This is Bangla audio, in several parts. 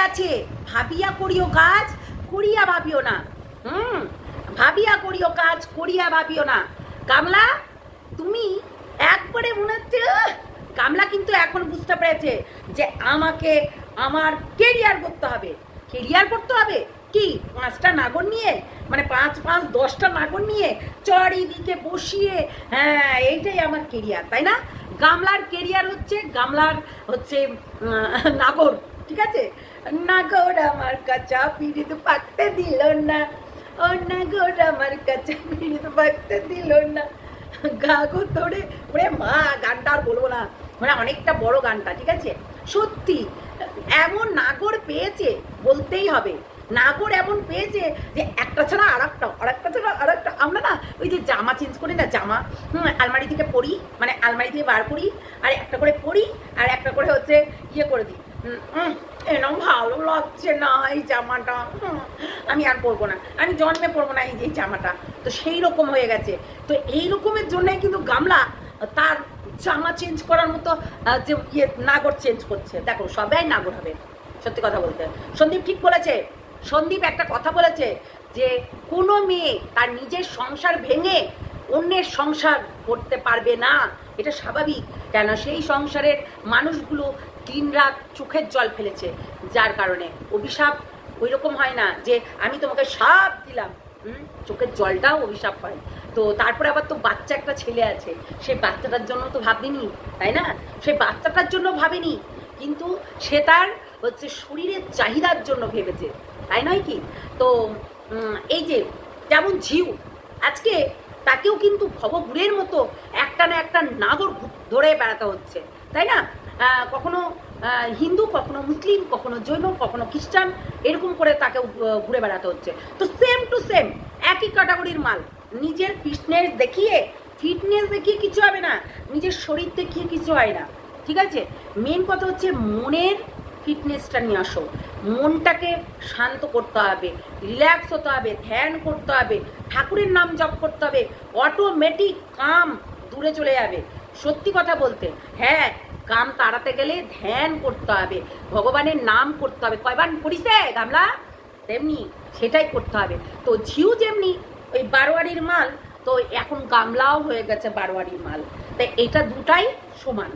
আছে, ভাবিয়া করিও কাজ করিয়া ভাবিও না। ভাবিয়া করিও কাজ করিয়া ভাবিও না। গামলা তুমি একবারে মনে হচ্ছে, গামলা কিন্তু এখন বুঝতে পেরেছে যে আমাকে আমার কেরিয়ার করতে হবে। কেরিয়ার করতে হবে কি, 5টা নাগর নিয়ে, মানে 5 5 10টা নাগর নিয়ে চারিদিকে বসিয়ে, হ্যাঁ এইটাই আমার কেরিয়ার, তাই না? গামলার কেরিয়ার হচ্ছে, গামলার হচ্ছে নাগর, ঠিক আছে? নাগর আমার কাঁচা পিড়িত পাকতে দিল না, ও নাগর আমার কাঁচা পিড়িত পাকতে দিল না, গাগো তোরে। ওরে মা, গানটা আর বলবো না, মানে অনেকটা বড় গানটা, ঠিক আছে? সত্যি এমন নাগর পেয়েছে, বলতেই হবে, নাগর এমন পেয়েছে যে একটা ছাড়া আরেকটা, আরেকটা ছাড়া আরেকটা। আমরা না ওই যে জামা চেঞ্জ করি না, জামা আলমারি থেকে পরি, মানে আলমারি থেকে বার করি, আর একটা করে পরি, আর একটা করে হচ্ছে ইয়ে করে দিই, এরকম ভালো লাগছে না এই জামাটা, আমি আর পরবো না, আমি জন্মে পরবো না এই যে জামাটা। তো সেই রকম হয়ে গেছে। তো এই রকমের জন্যই কিন্তু গামলা তার জামা চেঞ্জ করার মতো যে ইয়ে নাগর চেঞ্জ করছে। দেখো সবাই নাগর হবে, সত্যি কথা বলতে। সন্দীপ ঠিক বলেছে, সন্দীপ একটা কথা বলেছে যে কোনো মেয়ে তার নিজের সংসার ভেঙে অন্যের সংসার করতে পারবে না, এটা স্বাভাবিক। কেন, সেই সংসারের মানুষগুলো দিনরাত চোখের জল ফেলেছে, যার কারণে অভিশাপ ওই রকম হয় না যে আমি তোমাকে সাপ দিলাম, চোখের জলটাও অভিশাপ হয়। তো তারপরে আবার তো বাচ্চা একটা ছেলে আছে, সেই বাচ্চাটার জন্য তো ভাবেনি, তাই না? সেই বাচ্চাটার জন্য ভাবেনি, কিন্তু সে তার হচ্ছে শরীরের চাহিদার জন্য ভেবেছে, তাই নয় কি? তো এই যে যেমন ঝিউ, আজকে তাকেও কিন্তু ভবঘুরের মতো একটা না একটা নাগর ধরে বেড়াতে হচ্ছে, তাই না? কখনো হিন্দু, কখনো মুসলিম, কখনো জৈন, কখনো খ্রিস্টান, এরকম করে তাকে ঘুরে বেড়াতে হচ্ছে। তো সেম টু সেম একই ক্যাটাগরির মাল। নিজের ফিটনেস দেখিয়ে কিছু হবে না, নিজের শরীর দেখিয়ে কিছু হয় না, ঠিক আছে? মেন কথা হচ্ছে মনের ফিটনেসটা নিয়ে আসো, মনটাকে শান্ত করতে হবে, রিল্যাক্স হতে হবে, ধ্যান করতে হবে, ঠাকুরের নাম জপ করতে হবে, অটোমেটিক কাম দূরে চলে যাবে। সত্যি কথা বলতে, হ্যাঁ, কাম তাড়াতে গেলে ধ্যান করতে হবে, ভগবানের নাম করতে হবে। কয়বার করিছে গামলা, তেমনি সেটাই করতে হবে। তো ঝিউ যেমনি ওই বারোয়ারির মাল, তো এখন গামলাও হয়ে গেছে বারোয়ারির মাল। তাই এটা দুটাই সমান।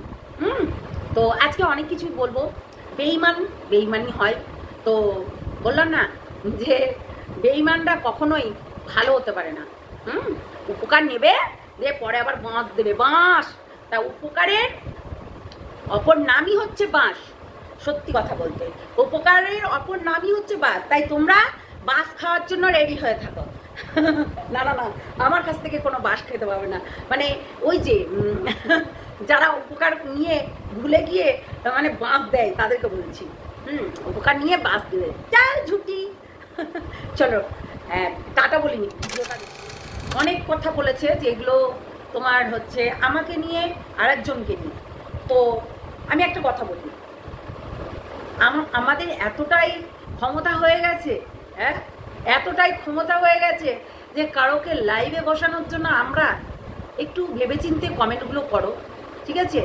তো আজকে অনেক কিছুই বলবো। বেইমানি হয়, তো বললাম না যে বেইমানরা কখনোই ভালো হতে পারে না। উপকার নেবে, দিয়ে পরে আবার বাঁশ দেবে, বাঁশ। তা উপকারের অপর নামই হচ্ছে বাঁশ। সত্যি কথা বলতে, উপকারের অপর নামই হচ্ছে বাঁশ। তাই তোমরা বাঁশ খাওয়ার জন্য রেডি হয়ে থাকো। না না না, আমার কাছ থেকে কোনো বাঁশ খেতে পাবে না। মানে ওই যে যারা উপকার নিয়ে ভুলে গিয়ে মানে বাঁশ দেয়, তাদেরকে বলছি, উপকার নিয়ে বাঁশ দেবে, চাল ঝুটি। চলো, টাটা বলিনি, ভিডিওটা অনেক কথা বলেছে যেগুলো তোমার হচ্ছে আমাকে নিয়ে আরেকজনকে নিয়ে। তো আমি একটা কথা বলি, আমাদের এতটাই ক্ষমতা হয়ে গেছে, হ্যাঁ, এতটাই ক্ষমতা হয়ে গেছে যে কারোকে লাইভে বসানোর জন্য আমরা একটু ভেবেচিন্তে কমেন্টগুলো করো, ঠিক আছে?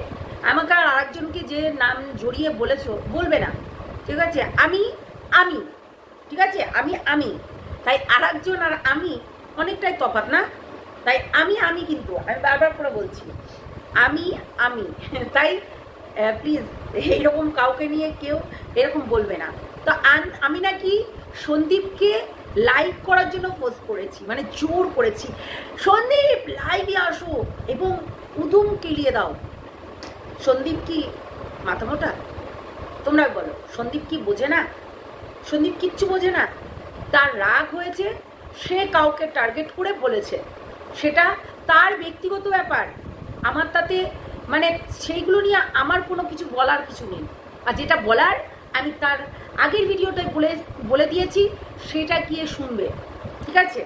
আমাকে আর আরেকজনকে যে নাম জড়িয়ে বলেছো, বলবে না, ঠিক আছে? আমি ঠিক আছে, আমি তাই আরেকজন আর আমি অনেকটাই তফাৎ না? তাই আমি কিন্তু আমি বারবার করে বলছি, আমি তাই প্লিজ এইরকম কাউকে নিয়ে কেউ এরকম বলবে না। তো আমি নাকি সন্দীপকে লাইক করার জন্য পোস্ট করেছি, মানে জোর করেছি, সন্দীপ লাইভে আসো এবং উদুম কেলিয়ে দাও। সন্দীপ কি মাথা মোটা? তোমরা বলো, সন্দীপ কি বোঝে না? সন্দীপ কিচ্ছু বোঝে না। তার রাগ হয়েছে, সে কাউকে টার্গেট করে বলেছে, সেটা তার ব্যক্তিগত ব্যাপার। আমার তাতে মানে সেইগুলো নিয়ে আমার কোনো কিছু বলার কিছু নেই। আর যেটা বলার আমি তার আগের ভিডিওটায় বলে দিয়েছি, সেটা গিয়ে শুনবে, ঠিক আছে?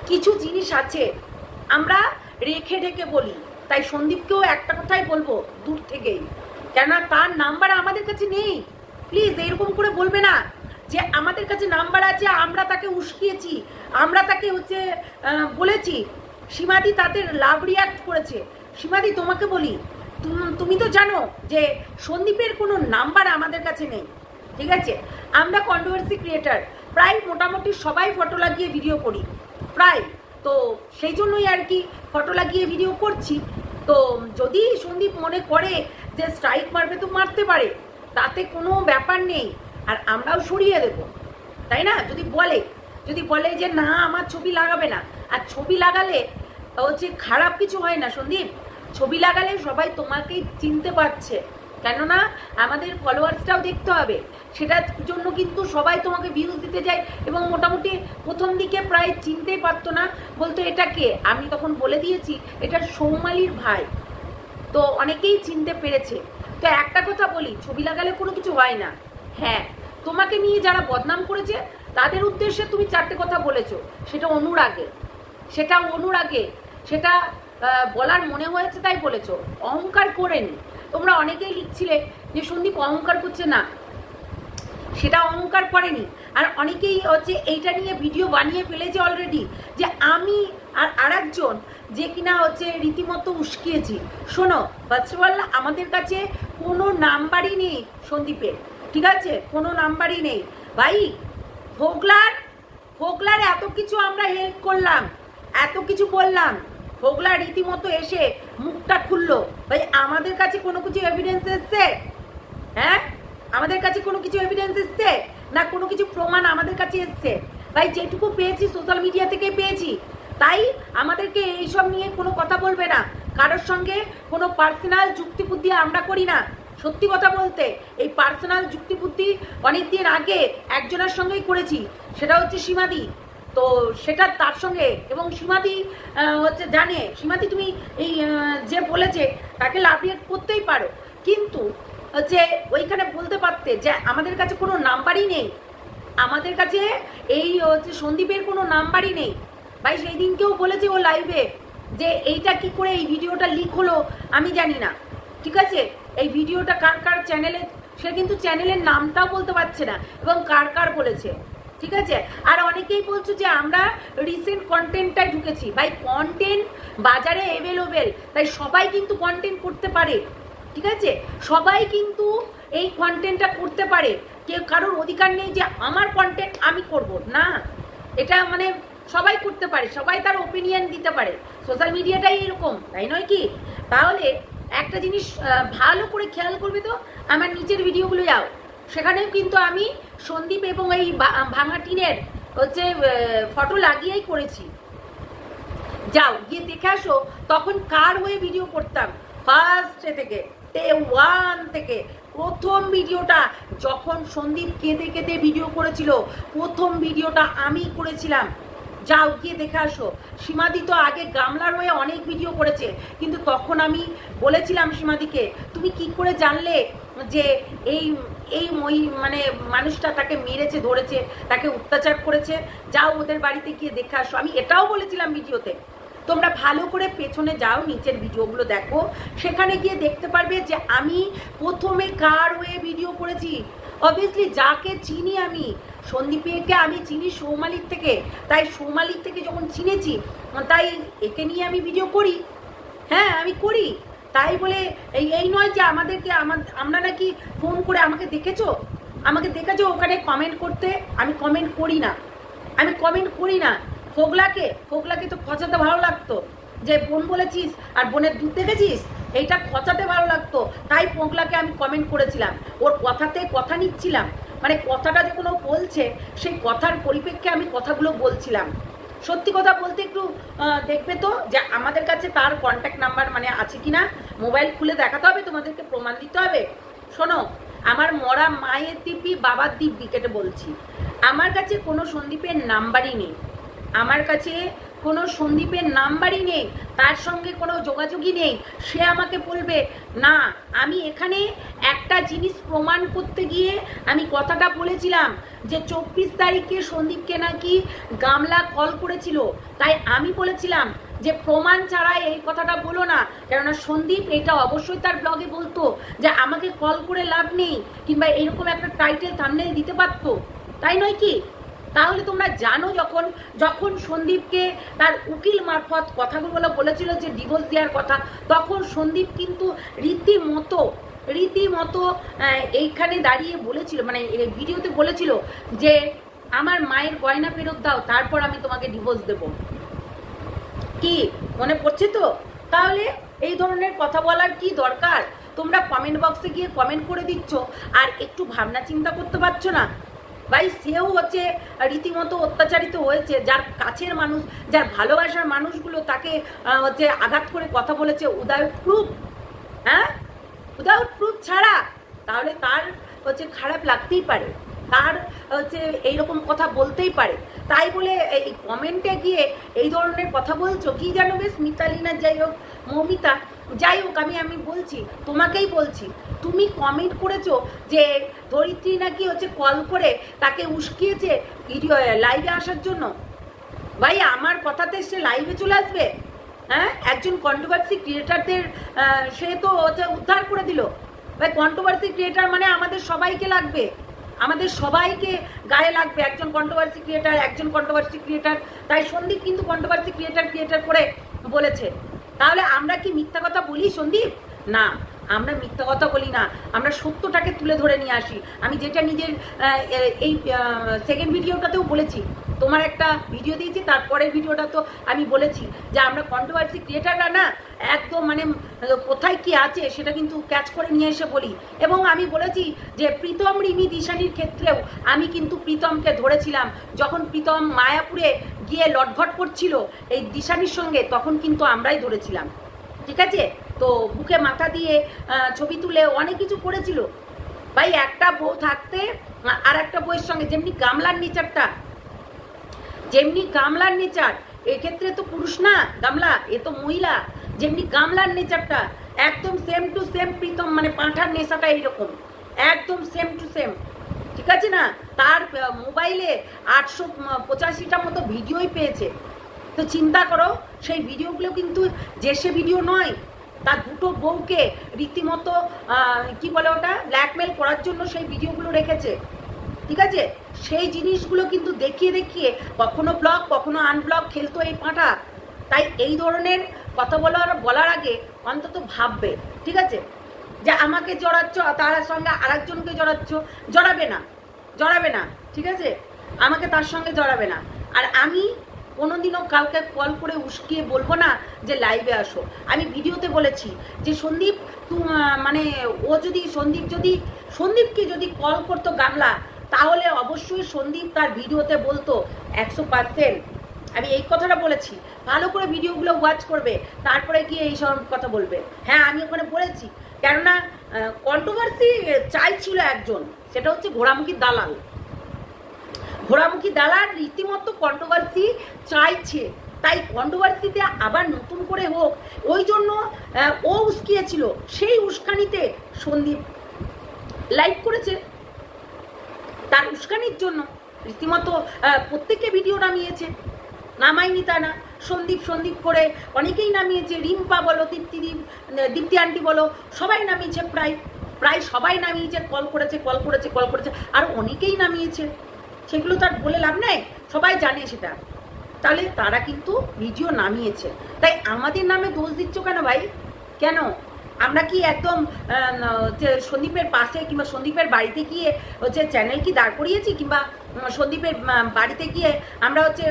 কিছু জিনিস আছে আমরা রেখে ঢেকে বলি। তাই সন্দীপকেও একটা কথাই বলবো দূর থেকেই, কেননা তার নাম্বার আমাদের কাছে নেই। প্লিজ এরকম করে বলবে না যে আমাদের কাছে নাম্বার আছে, আমরা তাকে উস্কিয়েছি, আমরা তাকে হচ্ছে বলেছি। সীমাদি তাদের লাভ রিয়াক্ট করেছে। সীমাদি তোমাকে বলি, তুমি তো জানো যে সন্দীপের কোনো নাম্বার আমাদের কাছে নেই। ঠিক আছে? আমরা কন্ট্রোভার্সি ক্রিয়েটার, প্রায় মোটামুটি সবাই ফটো লাগিয়ে ভিডিও করি প্রায়, তো সেই জন্যই আর কি ফটো লাগিয়ে ভিডিও করছি। তো যদি সন্দীপ মনে করে যে স্ট্রাইক মারবে তো মারতে পারে, তাতে কোনো ব্যাপার নেই, আর আমরাও সরিয়ে দেব, তাই না? যদি বলে যে না আমার ছবি লাগাবে না, আর ছবি লাগালে হচ্ছে খারাপ কিছু হয় না সন্দীপ, ছবি লাগালে সবাই তোমাকেই চিনতে পারছে, কেননা আমাদের ফলোয়ার্সটাও দেখতে হবে, সেটার জন্য কিন্তু সবাই তোমাকে ভিউজ দিতে যায়। এবং মোটামুটি প্রথম দিকে প্রায় চিনতেই পারতো না, বলতো এটা কে, আমি তখন বলে দিয়েছি এটা সৌমালির ভাই, তো অনেকেই চিনতে পেরেছে। তো একটা কথা বলি, ছবি লাগালে কোনো কিছু হয় না। হ্যাঁ, তোমাকে নিয়ে যারা বদনাম করেছে তাদের উদ্দেশ্যে তুমি 4টে কথা বলেছো, সেটা অনুরাগে, সেটা বলার মনে হয়েছে তাই বলেছো, অহংকার করেনি। তোমরা অনেকেই লিখছিলে যে সন্দীপ অহংকার করছে, না, সেটা অহংকার করেনি। আর অনেকেই হচ্ছে এইটা নিয়ে ভিডিও বানিয়ে ফেলেছে অলরেডি, যে আমি আর আরেকজন যে কিনা হচ্ছে রীতিমতো উস্কিয়েছি। শোনো, ফার্স্ট অফ অল আমাদের কাছে কোনো নাম্বারই নেই সন্দীপের, ঠিক আছে? কোনো নাম্বারই নেই ভাই। ফোকলার এত কিছু আমরা হেল্প করলাম, এত কিছু বললাম, ফোকলা রীতিমতো এসে মুখটা খুললো। ভাই আমাদের কাছে কোনো কিছু এভিডেন্স এসছে? হ্যাঁ, আমাদের কাছে কোনো কিছু এভিডেন্স এসছে না, কোনো কিছু প্রমাণ আমাদের কাছে এসছে? ভাই যেটুকু পেয়েছি সোশ্যাল মিডিয়া থেকে পেয়েছি, তাই আমাদেরকে এইসব নিয়ে কোনো কথা বলবে না। কারোর সঙ্গে কোনো পার্সোনাল যুক্তিবুদ্ধি আমরা করি না। সত্যি কথা বলতে এই পার্সোনাল যুক্তিবুদ্ধি অনেকদিন আগে একজনের সঙ্গেই করেছি, সেটা হচ্ছে সীমাদি। তো সেটা তার সঙ্গে, এবং সীমাদি হচ্ছে জানে, সীমাদি তুমি এই যে বলেছে তাকে লাভিয়ে করতেই পারো, কিন্তু হচ্ছে ওইখানে বলতে পারতে যে আমাদের কাছে কোনো নাম্বারই নেই, আমাদের কাছে এই হচ্ছে সন্দীপের কোনো নাম্বারই নেই। ভাই সেই দিনকেও বলেছে ও লাইভে যে এইটা কি করে এই ভিডিওটা লিক হলো আমি জানি না, ঠিক আছে? এই ভিডিওটা কার চ্যানেলে, সে কিন্তু চ্যানেলের নামটাও বলতে পারছে না, এবং কার বলেছে, ঠিক আছে? আর অনেকেই বলছো যে আমরা রিসেন্ট কন্টেন্টটাই ঢুকেছি। ভাই কন্টেন্ট বাজারে অ্যাভেলেবেল, তাই সবাই কিন্তু কন্টেন্ট করতে পারে, ঠিক আছে? সবাই কিন্তু এই কন্টেন্টটা করতে পারে, কেউ কারোর অধিকার নেই যে আমার কন্টেন্ট আমি করব না। এটা মানে সবাই করতে পারে, সবাই তার ওপিনিয়ন দিতে পারে, সোশ্যাল মিডিয়াটাই এরকম, তাই নয় কি? তাহলে একটা জিনিস ভালো করে খেয়াল করবে, তো আমার নিচের ভিডিওগুলো যাও, সেখানেও কিন্তু আমি সন্দীপ এবং এই ভাঙা টিনের হচ্ছে ফটো লাগিয়েই করেছি, যাও গিয়ে দেখে আসো। তখন কার হয়ে ভিডিও করতাম, ফার্স্টে থেকে ডে 1 থেকে প্রথম ভিডিওটা যখন সন্দীপ কেঁদে কেঁদে ভিডিও করেছিল, প্রথম ভিডিওটা আমি করেছিলাম, যাও গিয়ে দেখে আসো। সীমাদি তো আগে গামলার হয়ে অনেক ভিডিও করেছে, কিন্তু তখন আমি বলেছিলাম সীমাদিকে, তুমি কি করে জানলে যে এই মানে মানুষটা তাকে মেরেছে, ধরেছে, তাকে অত্যাচার করেছে, যাও ওদের বাড়িতে গিয়ে দেখে আসো। আমি এটাও বলেছিলাম ভিডিওতে। তোমরা ভালো করে পেছনে যাও, নিচের ভিডিওগুলো দেখো, সেখানে গিয়ে দেখতে পারবে যে আমি প্রথমে কার হয়ে ভিডিও করেছি। অবভিয়াসলি যাকে চিনি আমি, সন্দীপকে আমি চিনি সৌমালির থেকে, তাই সৌমালির থেকে যখন চিনেছি তাই একে নিয়ে আমি ভিডিও করি। হ্যাঁ আমি করি, তাই বলে এই নয় যে আমাদেরকে আমরা নাকি ফোন করে আমাকে দেখেছো ওখানে কমেন্ট করতে। আমি কমেন্ট করি না। ফোকলাকে তো খচাতে ভালো লাগতো, যে বোন বলেছিস আর বোনের দুধ দেখেছিস, এইটা খচাতে ভালো লাগতো, তাই ফোকলাকে আমি কমেন্ট করেছিলাম, ওর কথাতে কথা নিচ্ছিলাম, মানে কথাটা যখন ও বলছে সেই কথার পরিপ্রেক্ষে আমি কথাগুলো বলছিলাম। সত্যি কথা বলতে একটু দেখবে তো যে আমাদের কাছে তার কন্ট্যাক্ট নাম্বার মানে আছে কিনা, মোবাইল খুলে দেখাতে হবে, তোমাদেরকে প্রমাণ দিতে হবে। শোনো, আমার মরা মায়ের দিব্যি বাবার দিব্যি কেটে বলছি, আমার কাছে কোনো সন্দীপের নাম্বারই নেই, তার সঙ্গে কোনো যোগাযোগই নেই। সে আমাকে বলবে না, আমি এখানে একটা জিনিস প্রমাণ করতে গিয়ে আমি কথাটা বলেছিলাম যে 24 তারিখে সন্দীপকে নাকি গামলা কল করেছিল, তাই আমি বলেছিলাম যে প্রমাণ ছাড়া এই কথাটা বলো না, কেননা সন্দীপ এটা অবশ্যই তার ব্লগে বলতো যে আমাকে কল করে লাভ নেই, কিংবা এরকম একটা টাইটেল থাম্বনেল দিতে পারতো, তাই নয় কি? তাহলে তোমরা জানো যখন সন্দীপকে তার উকিল মারফত কথাগুলো বলেছিল যে ডিভোর্স দেওয়ার কথা, তখন সন্দীপ কিন্তু রীতিমতো রীতিমতো এইখানে দাঁড়িয়ে বলেছিল, মানে ভিডিওতে বলেছিল যে আমার মায়ের গয়না ফেরত দাও, তারপর আমি তোমাকে ডিভোর্স দেব। কি মনে পড়ছে তো? তাহলে এই ধরনের কথা বলার কি দরকার? তোমরা কমেন্ট বক্সে গিয়ে কমেন্ট করে দিচ্ছ, আর একটু ভাবনা চিন্তা করতে পারছো না? ভাই সেও হচ্ছে রীতিমতো অত্যাচারিত হয়েছে, যার কাছের মানুষ, যার ভালোবাসার মানুষগুলো তাকে হচ্ছে আঘাত করে কথা বলেছে উইদাউট প্রুফ। হ্যাঁ, উইদাউট প্রুফ ছাড়া, তাহলে তার হচ্ছে খারাপ লাগতেই পারে, তার হচ্ছে এইরকম কথা বলতেই পারে। তাই বলে এই কমেন্টে গিয়ে এই ধরনের কথা বলছো, কি জানো বেশ মিতালি না যাই হোক, মৌমিতা যাই হোক, আমি বলছি, তোমাকেই বলছি, তুমি কমেন্ট করেছো যে ধরিত্রী নাকি হচ্ছে কল করে তাকে উস্কিয়েছে ভিডিও লাইভে আসার জন্য। ভাই আমার কথাতে সে লাইভে চলে আসবে? হ্যাঁ, একজন কন্ট্রোভার্সি ক্রিয়েটারদের সে তো হচ্ছে উদ্ধার করে দিল। ভাই কন্ট্রোভার্সি ক্রিয়েটার মানে আমাদের সবাইকে লাগবে, আমাদের সবাইকে গায়ে লাগবে একজন কন্ট্রোভার্সি ক্রিয়েটার। তাই সন্দীপ কিন্তু কন্ট্রোভার্সি ক্রিয়েটার করে বলেছে। তাহলে আমরা কি মিথ্যা কথা বলি সন্দীপ? না, আমরা মিথ্যা কথা বলি না, আমরা সত্যটাকে তুলে ধরে নিয়ে আসি। আমি যেটা নিজের এই সেকেন্ড ভিডিওটাতেও বলেছি, তোমার একটা ভিডিও দিয়েছি, তারপরের ভিডিওটা তো আমি বলেছি যে আমরা কন্ট্রোভার্সি ক্রিয়েটাররা না একদম মানে কোথায় কি আছে সেটা কিন্তু ক্যাচ করে নিয়ে এসে বলি। এবং আমি বলেছি যে প্রীতম রিমি দিশানির ক্ষেত্রেও আমি কিন্তু প্রীতমকে ধরেছিলাম, যখন প্রীতম মায়াপুরে গিয়ে লটঘট করছিল এই দিশানির সঙ্গে, তখন কিন্তু আমরাই ধরেছিলাম। ঠিক আছে, তো বুকে মাথা দিয়ে ছবি তুলে অনেক কিছু করেছিল। ভাই একটা বউ থাকতে আর একটা বউয়ের সঙ্গে যেমনি গামলার নেচার, এক্ষেত্রে তো পুরুষ না গামলা, এ তো মহিলা, যেমনি গামলার নেচারটা একদম সেম টু সেম প্রীতম, মানে পাঁঠার নেশাটা এইরকম একদম সেম টু সেম। ঠিক আছে না? তার মোবাইলে 885টা মতো ভিডিওই পেয়েছে। তো চিন্তা করো, সেই ভিডিওগুলো কিন্তু যে সে ভিডিও নয়, তার দুটো বউকে রীতিমতো কি বলে ওটা ব্ল্যাকমেল করার জন্য সেই ভিডিওগুলো রেখেছে। ঠিক আছে, সেই জিনিসগুলো কিন্তু দেখিয়ে কখনো ব্লগ কখনো আনব্লগ খেলতো এই পাঁঠা। তাই এই ধরনের কথা বলার আগে অন্তত ভাববে। ঠিক আছে, যে আমাকে জড়াচ্ছ, তার সঙ্গে আরেকজনকে জড়াবে না। ঠিক আছে, আমাকে তার সঙ্গে জড়াবে না। আর আমি কোনোদিনও কাউকে কল করে উস্কিয়ে বলবো না যে লাইভে আসো। আমি ভিডিওতে বলেছি যে সন্দীপ মানে সন্দীপকে যদি কল করতো গামলা, তাহলে অবশ্যই সন্দীপ তার ভিডিওতে বলতো 100%। আমি এই কথাটা বলেছি, ভালো করে ভিডিওগুলো ওয়াচ করবে, তারপরে গিয়ে এইসব কথা বলবে। হ্যাঁ, আমি ওখানে বলেছি, কেননা কন্ট্রোভার্সি চাইছিল একজন, সেটা হচ্ছে ঘোড়ামুখী দালাল রীতিমতো কন্ট্রোভার্সি চাইছে। তাই কন্ট্রোভার্সিতে আবার নতুন করে হোক, ওই জন্য ও উস্কিয়েছিল, সেই উস্কানিতে সন্দীপ লাইভ করেছে। তার উস্কানির জন্য রীতিমতো প্রত্যেকে ভিডিও নামায়নি তা না, সন্দীপ করে অনেকেই নামিয়েছে, রিম্পা বলো, দীপ্তি আন্টি বলো, সবাই নামিয়েছে, প্রায় সবাই নামিয়েছে, কল করেছে, আর অনেকেই নামিয়েছে। সেগুলো তার বলে লাভ নেই, সবাই জানে সেটা। তাহলে তারা কিন্তু ভিডিও নামিয়েছে, তাই আমাদের নামে দোষ দিচ্ছ কেন ভাই? কেন? আমরা কি একদম সন্দীপের পাশে কিংবা সন্দীপের বাড়িতে গিয়ে হচ্ছে চ্যানেল কি দাঁড় করিয়েছি, কিংবা সন্দীপের বাড়িতে গিয়ে আমরা হচ্ছে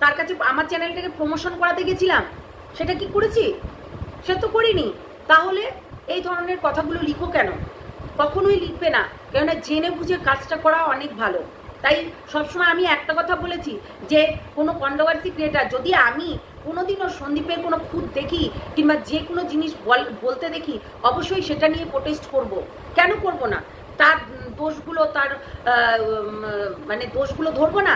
তার কাছে আমার চ্যানেলটাকে প্রমোশন করাতে গেছিলাম? সেটা কি করেছি? সে তো করিনি। তাহলে এই ধরনের কথাগুলো লিখো কেন? কখনোই লিখবে না, কেননা জেনে বুঝে কাজটা করা অনেক ভালো। তাই সবসময় আমি একটা কথা বলেছি যে কোনো কন্ট্রোভার্সি ক্রিয়েটার যদি আমি কোনোদিনও সন্দীপের কোনো খুঁত দেখি কিংবা যে কোনো জিনিস বলতে দেখি, অবশ্যই সেটা নিয়ে প্রোটেস্ট করব। কেন করব না? তার দোষগুলো মানে দোষগুলো ধরবো না,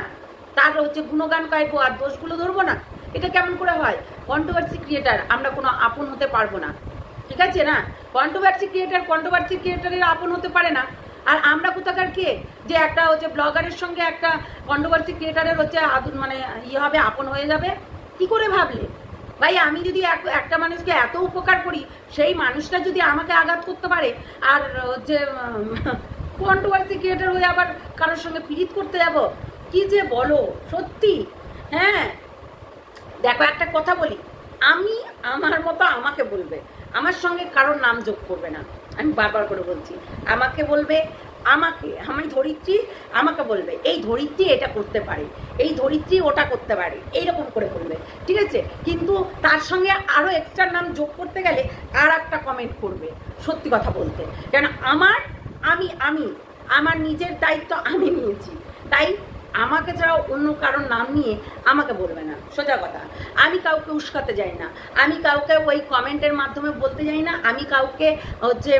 তার হচ্ছে গুণগান গাইবো আর দোষগুলো ধরবো না? এটা কেমন করে হয়? কন্ট্রোভার্সি ক্রিয়েটার আমরা কোনো আপন হতে পারবো না। ঠিক আছে না? কন্ট্রোভার্সি ক্রিয়েটারের আপন হতে পারে না। আর আমরা কোথাকার কে যে একটা হচ্ছে ব্লগারের সঙ্গে একটা কন্ট্রোভার্সি ক্রিয়েটারের হচ্ছে মানে হবে, আপন হয়ে যাবে? কি করে ভাবলে ভাই? আমি যদি একটা মানুষকে এত উপকার করি, সেই মানুষটা যদি আমাকে আঘাত করতে পারে, আর হচ্ছে কন্ট্রোভার্সি ক্রিয়েটার হয়ে আবার কারোর সঙ্গে পীড়িত করতে যাব, কি যে বলো সত্যি। হ্যাঁ দেখো, একটা কথা বলি, আমি আমার মতো আমাকে বলবে, আমার সঙ্গে কারোর নাম যোগ করবে না। আমি বারবার করে বলছি, আমাকে বলবে, আমি ধরিত্রী, আমাকে বলবে এই ধরিত্রী এটা করতে পারে, এই ধরিত্রী ওটা করতে পারে, এইরকম করে বলবে, ঠিক আছে? কিন্তু তার সঙ্গে আরও এক্সট্রা নাম যোগ করতে গেলে আর একটা কমেন্ট করবে, সত্যি কথা বলতে। কেন আমার নিজের দায়িত্ব আমি নিয়েছি, তাই আমাকে ছাড়া অন্য কারোর নাম নিয়ে আমাকে বলবে না, সোজা কথা। আমি কাউকে উস্কাতে যাই না, আমি কাউকে ওই কমেন্টের মাধ্যমে বলতে যাই না, আমি কাউকে হচ্ছে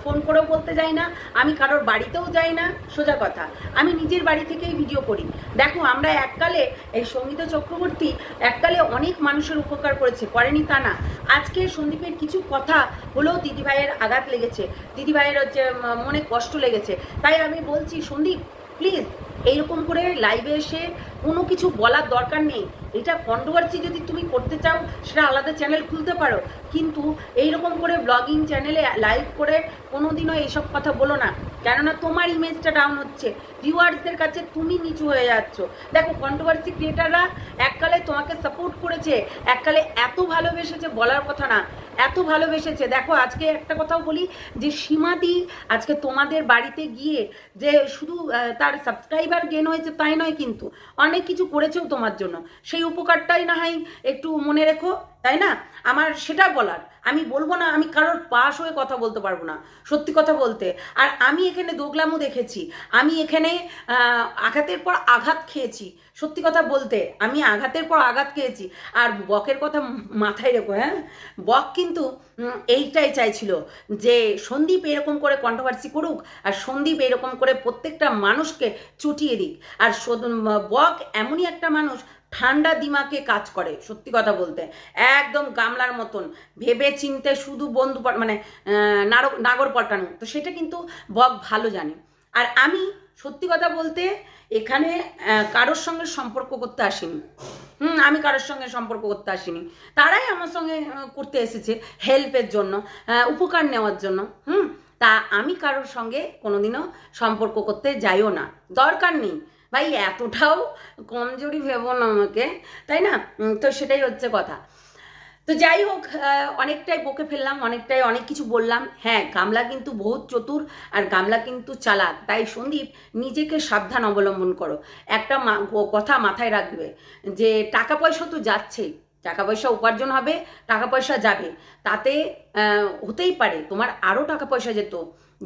ফোন করেও বলতে যাই না, আমি কারোর বাড়িতেও যাই না, সোজা কথা। আমি নিজের বাড়ি থেকেই ভিডিও করি। দেখো, আমরা এককালে এই সঙ্গীতা চক্রবর্তী এককালে অনেক মানুষের উপকার করেনি তা না। আজকে সন্দীপের কিছু কথা হলেও দিদিভাইয়ের আঘাত লেগেছে, দিদিভাইয়ের হচ্ছে মনে কষ্ট লেগেছে, তাই আমি বলছি সন্দীপ প্লিজ এইরকম করে লাইভে এসে কোনো কিছু বলার দরকার নেই। এটা কন্ট্রোভার্সি যদি তুমি করতে চাও সেটা আলাদা চ্যানেল খুলতে পারো, কিন্তু এইরকম করে ব্লগিং চ্যানেলে লাইভ করে কোনোদিনও এইসব কথা বলো না, কেননা তোমার ইমেজটা ডাউন হচ্ছে, ভিউয়ার্সদের কাছে তুমি নিচু হয়ে যাচ্ছ। দেখো, কন্ট্রোভার্সি ক্রিয়েটাররা এককালে তোমাকে সাপোর্ট করেছে, এককালে এত ভালোবেসেছে বলার কথা না, এত ভালোবেসেছে। দেখো, আজকে একটা কথাও বলি যে সীমাদি আজকে তোমাদের বাড়িতে গিয়ে যে শুধু তার সাবস্ক্রাইবার গেন হয়েছে তাই নয়, কিন্তু অনেক কিছু করেছেও তোমার জন্য, সেই উপকারটাই না হয় একটু মনে রেখো, তাই না? আমার সেটা বলার, আমি বলবো না, আমি কারোর পাশ হয়ে কথা বলতে পারবো না, সত্যি কথা বলতে। আর আমি এখানে দোগলামও দেখেছি, আমি এখানে আঘাতের পর আঘাত খেয়েছি, সত্যি কথা বলতে আমি আঘাতের পর আঘাত খেয়েছি। আর বকের কথা মাথায় রেখো, হ্যাঁ, বক কিন্তু এইটাই চাইছিল যে সন্দীপ এরকম করে কন্ট্রোভার্সি করুক, আর সন্দীপ এরকম করে প্রত্যেকটা মানুষকে চটিয়ে দিক। আর বক এমনই একটা মানুষ, ঠান্ডা দিমাগে কাজ করে, সত্যি কথা বলতে একদম গামলার মতন ভেবে চিনতে, শুধু বন্ধু মানে নাগর পটানো, তো সেটা কিন্তু বক ভালো জানে। আর আমি সত্যি কথা বলতে এখানে কারোর সঙ্গে সম্পর্ক করতে আসিনি, আমি কারোর সঙ্গে সম্পর্ক করতে আসিনি, তারাই আমার সঙ্গে করতে এসেছে হেল্পের জন্য, উপকার নেওয়ার জন্য। তা আমি কারোর সঙ্গে কোনোদিনও সম্পর্ক করতে যাইও না, দরকার নেই ভাই, এতটাও কমজোরি ভেবো না আমাকে, তাই না? তো সেটাই হচ্ছে কথা। তো যাই হোক, অনেকটাই বকে ফেললাম, অনেক কিছু বললাম। হ্যাঁ, গামলা কিন্তু বহুত চতুর, আর গামলা কিন্তু চালাক, তাই সন্দীপ নিজেকে সাবধান অবলম্বন করো। একটা কথা মাথায় রাখবে যে টাকা পয়সা তো যাচ্ছেই, টাকা পয়সা উপার্জন হবে, টাকা পয়সা যাবে, তাতে হতেই পারে তোমার আরও টাকা পয়সা যেত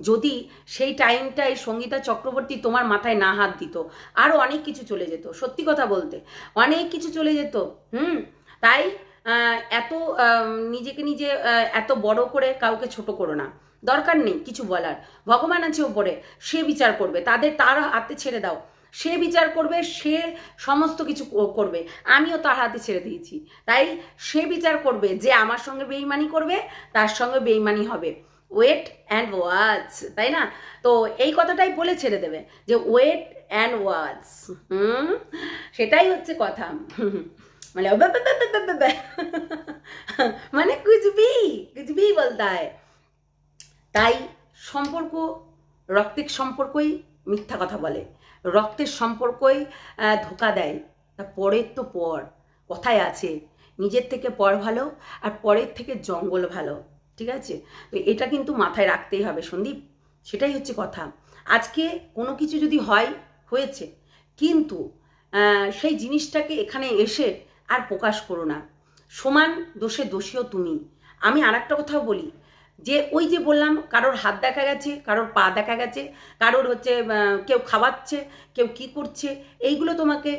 যদি সেই টাইমটাই সঙ্গীতা চক্রবর্তী তোমার মাথায় না হাত দিত, আরও অনেক কিছু চলে যেত, সত্যি কথা বলতে অনেক কিছু চলে যেত। তাই এত নিজেকে নিজে এত বড় করে কাউকে ছোট করো না, দরকার নেই কিছু বলার। ভগবান আছে ওপরে, সে বিচার করবে, তার হাতে ছেড়ে দাও, সে বিচার করবে, সে সমস্ত কিছু করবে, আমিও তার হাতে ছেড়ে দিয়েছি। তাই সে বিচার করবে, যে আমার সঙ্গে বেইমানি করবে তার সঙ্গে বেইমানি হবে, ওয়েট অ্যান্ড ওয়াচ, তাই না? তো এই কথাটাই বলে ছেড়ে দেবে যে ওয়েট অ্যান্ড ওয়াচ, সেটাই হচ্ছে কথা। মানে মানে কুচবি বলতা হয়। তাই সম্পর্ক, রক্তের সম্পর্কই মিথ্যা কথা বলে, রক্তের সম্পর্কই ধোকা দেয়। তা পরের তো পর, কথায় আছে নিজের থেকে পর ভালো, আর পরের থেকে জঙ্গল ভালো, ঠিক আছে? তো এটা কিন্তু মাথায় রাখতেই হবে সন্দীপ, সেটাই হচ্ছে কথা। আজকে কোনো কিছু যদি হয়েছে, কিন্তু সেই জিনিসটাকে এখানে এসে আর প্রকাশ করো না, সমান দোষে দোষীও তুমি। আমি আর একটা কথাও বলি, যে ওই যে বললাম, কারোর হাত দেখা গেছে, কারোর পা দেখা গেছে, কারোর হচ্ছে কেউ খাওয়াচ্ছে, কেউ কি করছে, এইগুলো তোমাকে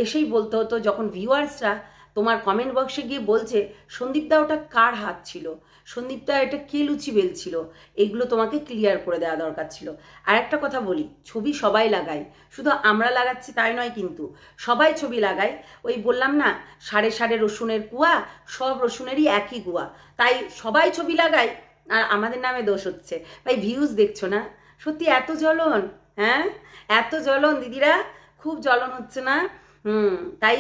এসেই বলতে হতো যখন ভিউয়ার্সরা তোমার কমেন্ট বক্সে গিয়ে বলছে সন্দীপদা ওটা কার হাত ছিল, সন্দীপদা এটা কে লুচি বেলছিল, এইগুলো তোমাকে ক্লিয়ার করে দেওয়া দরকার ছিল। আর একটা কথা বলি, ছবি সবাই লাগায়, শুধু আমরা লাগাচ্ছি তাই নয়, কিন্তু সবাই ছবি লাগায়। ওই বললাম না, সাড়ে সাড়ে রসুনের কুয়া, সব রসুনেরই একই কুয়া, তাই সবাই ছবি লাগায়, আর আমাদের নামে দোষ হচ্ছে। ভাই ভিউজ দেখছো না? সত্যি এত জ্বলন, হ্যাঁ এত জ্বলন দিদিরা, খুব জ্বলন হচ্ছে না? তাই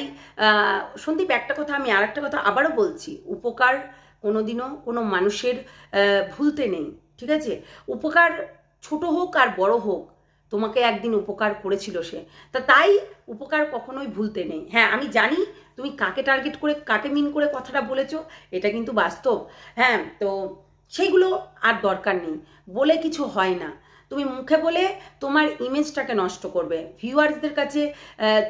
সন্দীপ একটা কথা আমি আর একটা কথা আবারও বলছি, উপকার কোনোদিনও কোনো মানুষের ভুলতে নেই, ঠিক আছে? উপকার ছোট হোক আর বড় হোক, তোমাকে একদিন উপকার করেছিল সে, তাই উপকার কখনোই ভুলতে নেই। হ্যাঁ, আমি জানি তুমি কাকে টার্গেট করে, কাকে মিন করে কথাটা বলেছো, এটা কিন্তু বাস্তব। হ্যাঁ, তো সেইগুলো আর দরকার নেই, বলে কিছু হয় না। তুমি মুখে বলে তোমার ইমেজটাকে নষ্ট করবে, ভিউয়ার্সদের কাছে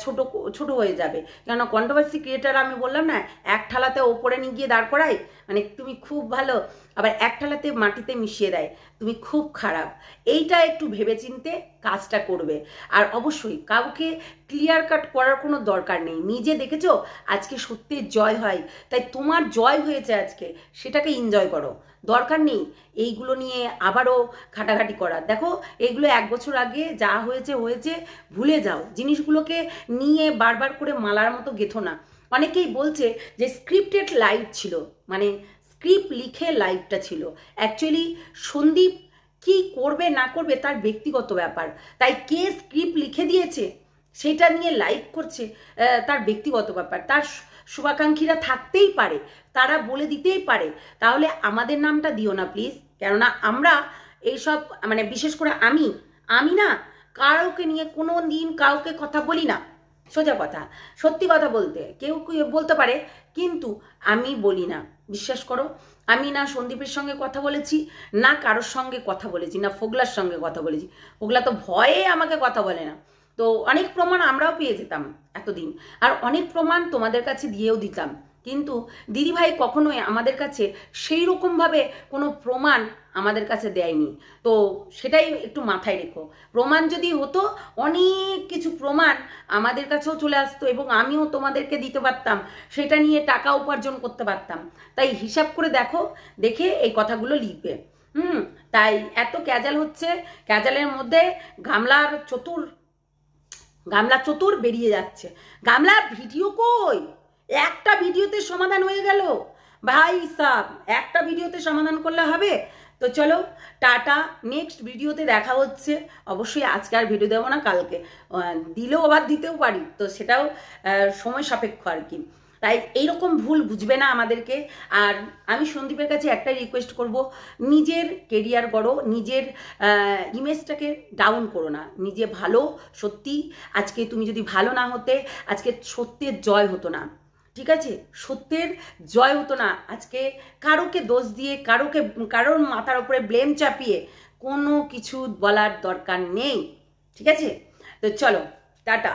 ছোট ছোট হয়ে যাবে। কেননা কন্ট্রোভার্সি ক্রিয়েটার আমি বললাম না, এক ঠালাতে ওপরে নিয়ে গিয়ে দাঁড় করাই, মানে তুমি খুব ভালো, আবার এক ঠালাতে মাটিতে মিশিয়ে দেয়, তুমি খুব খারাপ। এইটা একটু ভেবেচিন্তে কাজটা করবে। আর অবশ্যই কাউকে ক্লিয়ার কাট করার কোনো দরকার নেই। নিজে দেখেছো আজকে সত্যের জয় হয়, তাই তোমার জয় হয়েছে আজকে, সেটাকে এনজয় করো। দরকার নেই এইগুলো নিয়ে আবারও ঘাটাঘাটি করা। দেখো এগুলো 1 বছর আগে যা হয়েছে হয়েছে, ভুলে যাও। জিনিসগুলোকে নিয়ে বারবার করে মালার মতো গেথো না। অনেকেই বলছে যে স্ক্রিপ্টেড লাইভ ছিল, মানে স্ক্রিপ্ট লিখে লাইভটা ছিল। অ্যাকচুয়ালি সন্দীপ কি করবে না করবে তার ব্যক্তিগত ব্যাপার, তাই কে স্ক্রিপ্ট লিখে দিয়েছে সেটা নিয়ে লাইভ করছে তার ব্যক্তিগত ব্যাপার। তার শুভাকাঙ্ক্ষীরা থাকতেই পারে, তারা বলে দিতেই পারে, তাহলে আমাদের নামটা দিও না প্লিজ। কেননা আমরা এইসব, মানে বিশেষ করে আমি না কাউকে নিয়ে কোনো দিন কাউকে কথা বলি না। সোজা কথা, সত্যি কথা বলতে কেউ বলতে পারে, কিন্তু আমি বলি না। বিশ্বাস করো, আমি না সন্দীপের সঙ্গে কথা বলেছি, না কারোর সঙ্গে কথা বলেছি, না ফোগলার সঙ্গে কথা বলেছি। ফোগলা তো ভয়ে আমাকে কথা বলে না। তো অনেক প্রমাণ আমরাও পেয়ে যেতাম এতদিন, আর অনেক প্রমাণ তোমাদের কাছে দিয়েও দিতাম, কিন্তু দিদিভাই কখনোই আমাদের কাছে সেই রকমভাবে কোনো প্রমাণ আমাদের কাছে দেয়নি। তো সেটাই একটু মাথায় রেখো। প্রমাণ যদি হতো, অনেক কিছু প্রমাণ আমাদের কাছেও চলে আসতো এবং আমিও তোমাদেরকে দিতে পারতাম, সেটা নিয়ে টাকা উপার্জন করতে পারতাম। তাই হিসাব করে দেখো, দেখে এই কথাগুলো লিখবে। তাই এত ক্যাজাল হচ্ছে, ক্যাজালের মধ্যে গামলা চতুর বেরিয়ে যাচ্ছে। গামলার ভিডিও কই? একটা ভিডিওতে সমাধান হয়ে গেল ভাই সাব, একটা ভিডিওতে সমাধান করলে হবে? তো চলো টাটা, নেক্সট ভিডিওতে দেখা হচ্ছে। অবশ্যই আজকে আর ভিডিও দেবো না, কালকে দিলেও আবার দিতেও পারি, তো সেটাও সময় সাপেক্ষ আর কি। তাই এইরকম ভুল বুঝবে না আমাদেরকে। আর আমি সন্দীপের কাছে একটাই রিকোয়েস্ট করব, নিজের কেরিয়ার গড়ো, নিজের ইমেজটাকে ডাউন করো না। নিজে ভালো, সত্যি আজকে তুমি যদি ভালো না হতে, আজকে সত্যের জয় হতো না, ঠিক আছে? সত্যের জয় হতো না। আজকে কারোকে দোষ দিয়ে, কারোর মাথার উপরে ব্লেম চাপিয়ে কোনো কিছু বলার দরকার নেই, ঠিক আছে? তো চলো টাটা।